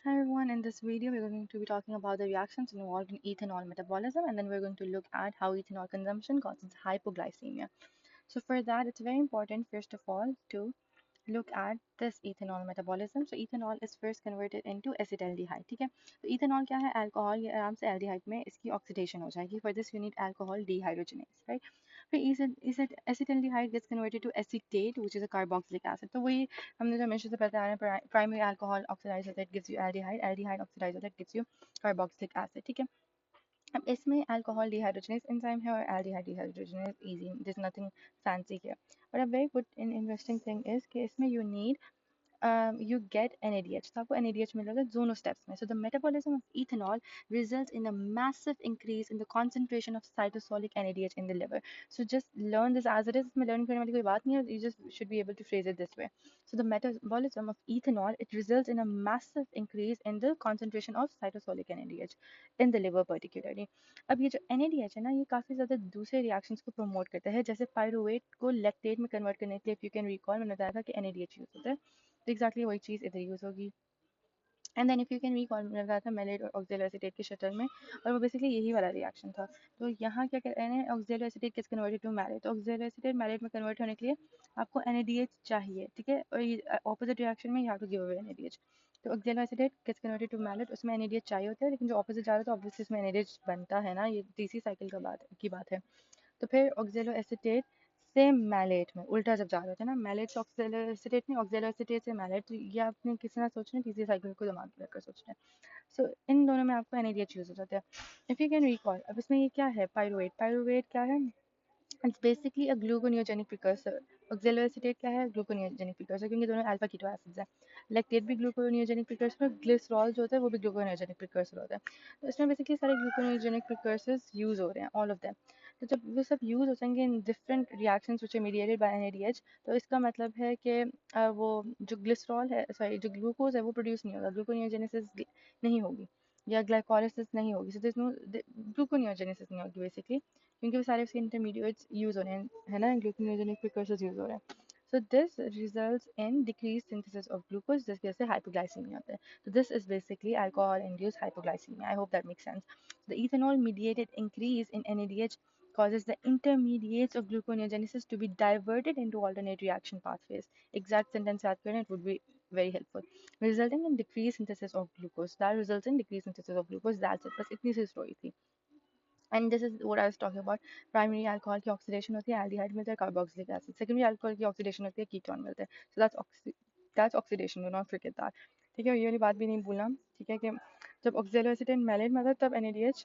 Hi everyone, in this video we're going to be talking about the reactions involved in ethanol metabolism, and then we're going to look at how ethanol consumption causes hypoglycemia. So for that it's very important first of all to look at this ethanol metabolism. So ethanol is first converted into acetaldehyde, ठीक है. तो ethanol क्या है? Alcohol, ये आराम से aldehyde में इसकी oxidation हो जाएगी. For this you need alcohol dehydrogenase, right? फिर acetaldehyde gets converted to acetate, which is a carboxylic acid. तो वही हमने जो हमेशा से पता आ रहा है, primary alcohol oxidized होता है, it gives you aldehyde, aldehyde oxidized होता है, it gives you carboxylic acid, ठीक है. अब इसमें अल्कोहल डिहाइड्रोजनेज एंजाइम है और aldehyde dehydrogenase easy, this nothing fancy here. But a very good in interesting thing is कि इसमें you need you get NADH. तो आपको NADH मिलेगा दोनों steps में. So the metabolism of ethanol results in a massive increase in the concentration of cytosolic NADH in the liver. So just learn this as it is. इसमें learn करने वाली कोई बात नहीं है. You just should be able to phrase it this way. So the metabolism of ethanol, it results in a massive increase in the concentration of cytosolic NADH in the liver particularly. अब ये जो NADH है ना, ये काफ़ी ज़्यादा दूसरे reactions को प्रमोट करता है, जैसे पायरुवेट को लैक्टेट में कन्वर्ट करने के लिए, if you can recall, मैंने बताया था कि NADH यूज होता है. तो एग्जैक्टली वही चीज़ इधर यूज़ होगी. And then if you can recall, मैंने बताया था मेलेट और ऑक्जेलोएसिटेट के शटल में, और वो बेसिकली यही वाला रिएक्शन था. तो यहाँ क्या कह रहे हैं, ऑक्जेलोएसिटेट किस कन्वर्टेड टू मैलेट. तो ऑक्जेलोएसिटेट मैलेट में कन्वर्ट होने के लिए आपको NADH चाहिए, ठीक है. और ये ऑपोजिट रिएक्शन में you have to give away NADH. तो ऑक्जेलोएसिटेट किस कन्वर्टेड टू मैलेट, उसमें NADH चाहिए होता है, लेकिन जो ऑपोजिट जा रहा है तो ऑब्वियसली इसमें NADH बनता है ना, ये तीसरी साइकिल की बात है. तो फिर ऑक्जेलोएसिटेट से मैलेट में उल्टा जब जा रहे थे ना, मैलेट से ऑक्जेलोएसिटेट नहीं, ऑक्जेलोएसिटेट से मैलेट, तो ये आपने किसी ना सोचना, तीसरी साइकिल को दिमाग में रखकर सोचना है. सो इन दोनों में आपको NADH यूज हो जाता है. इफ यू कैन रिकॉल, अब इसमें ये क्या है, पायरुवेट. पायरुवेट क्या है? It's basically a gluconeogenic precursor. Oxaloacetate क्या है? ग्लूकोनियोजेनिक प्रिकर्सर, क्योंकि दोनों अल्फा कीटो एसिड्स हैं. लैक्टेट भी ग्लूकोनियोजेनिक प्रिकर्सर, ग्लिसरॉल जो होता है वो भी ग्लूकोनियोजेनिक प्रिकर्सर होता है. तो इसमें बेसिकली सारे ग्लूकोनियोजेनिक प्रिकर्सर्स यूज हो रहे हैं, ऑल ऑफ देम. तो जब वो सब यूज हो जाएंगे in different reactions which are mediated by NADH, तो इसका मतलब है कि वो जो ग्लिसरॉल है, सॉरी, जो ग्लूकोज है वो प्रोड्यूस नहीं होगा, ग्लूकोनियोजेनेसिस नहीं होगी, या ग्लाइकोलाइसिस नहीं होगी. सो दिस नो ग्लूकोनियोजेनेसिस नहीं होगी बेसिकली, क्योंकि वो सारे उसके इंटरमीडिएट्स यूज हो रहे हैं, है ना, ग्लूकोनियोजेनिक प्रिकर्सर्स यूज हो रहे हैं. So this results in decreased synthesis of glucose, जिसकी वजह से hypoglycemia होता है. So this is basically alcohol-induced hypoglycemia. I hope that makes sense. The ethanol-mediated increase in NADH causes the intermediates of gluconeogenesis to be diverted into alternate reaction pathways. Exact sentence याद करें, it would be very helpful. Resulting in decreased synthesis of glucose. That results in decreased synthesis of glucose. That's it. बस इतनी सी story थी. And this is what I was talking about. Primary alcohol की oxidation होती है, aldehyde मिलता है, carboxylic acid. Secondary alcohol की oxidation होती है, ketone मिलता है. So that's oxidation. Do not forget that. ठीक है, ये वाली बात भी नहीं भूलना. ठीक है, कि जब ऑक्जेलोएसिटेट मैलेट में आता है तब NADH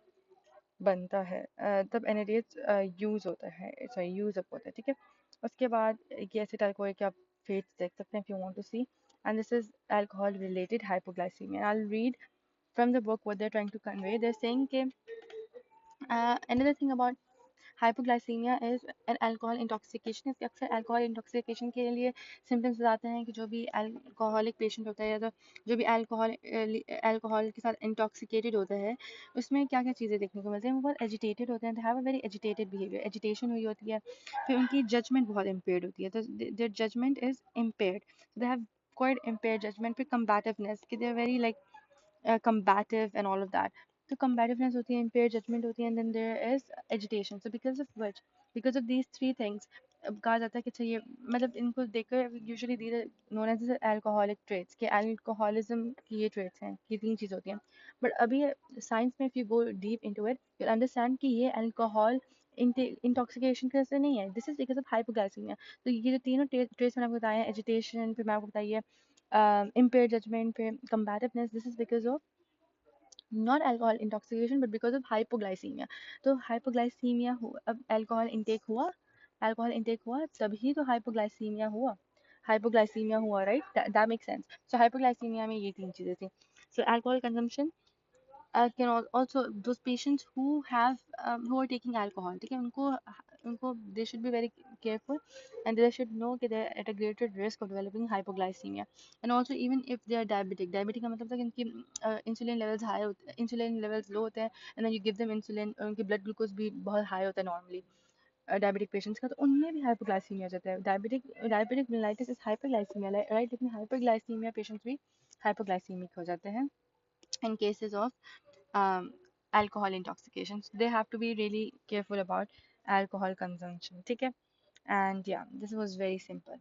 बनता है, तब NADH यूज होता है, सॉरी, यूज अप होता है. ठीक है, उसके बाद ये एसिटाइल कोई के आप फेट्स देख सकते हैं if you want to see. And this is alcohol related hypoglycemia. I'll read from the book what they're trying to convey. They're saying कि another thing about hypoglycaemia is an alcohol intoxication. इसके अक्सर alcohol intoxication के लिए symptoms आते हैं कि जो भी अल्कोहलिक पेशेंट होता है, या तो जो भी अल्कोहल के साथ इंटॉक्सिकेटेड होता है, उसमें क्या क्या चीज़ें देखने को मिलती हैं. वो बहुत एजिटेटेड होते हैं, they have a very agitated behaviour, agitation हुई होती है. फिर उनकी जजमेंट बहुत इम्पेयर्ड होती है, तो their judgment is impaired. They have quite impaired judgment. फिर कम्बैटिवनेस, कि they are very like combative and all of that. So combativeness होती है, impaired judgment होती है, and then there is agitation. So because of these three things, अब कहा जाता है कि अच्छा, ये मतलब इनको देखकर usually these are known as alcoholic traits, कि alcoholism की ये traits हैं, ये तीन चीज़ होती हैं. But अभी science में if you go deep into it, you'll understand कि ये alcohol इंटॉक्सिकेशन की वजह से नहीं है, this is because of hypoglycaemia. तो ये जो तीनों ट्रेस मैंने आपको बताया है, एजिटेशन, फिर मैं आपको बताइए impaired judgment, फिर combativeness, this is because of not alcohol intoxication but because of hypoglycemia. तो hypoglycemia हुआ, अब alcohol intake हुआ तभी तो hypoglycemia हुआ, hypoglycemia हुआ, right? That makes sense. So hypoglycemia में ये तीन चीज़ें थी. So alcohol consumption can also those patients who are taking alcohol, ठीक है, उनको they should be very careful, and they should know that they are at a greater risk of developing hypoglycemia. And also even if they are diabetic का मतलब था कि उनकी insulin levels high होते हैं, इंसुलिन लेवल्स लो होते हैं, and then you give them insulin, और उनकी ब्लड ग्लूकोज भी बहुत हाई होता है नॉर्मली डायबिटिक पेशेंट्स का, तो उनमें भी हाइपोग्लाइसीमिया हो जाता है. Diabetic mellitus is hyperglycaemia, right, लेकिन हाइपरग्लाइसीमिया पेशेंट्स भी हाइपोग्लाइसीमिक हो जाते हैं. in cases of um, alcohol intoxication. So they have to be really careful about alcohol consumption. Okay? And yeah, this was very simple.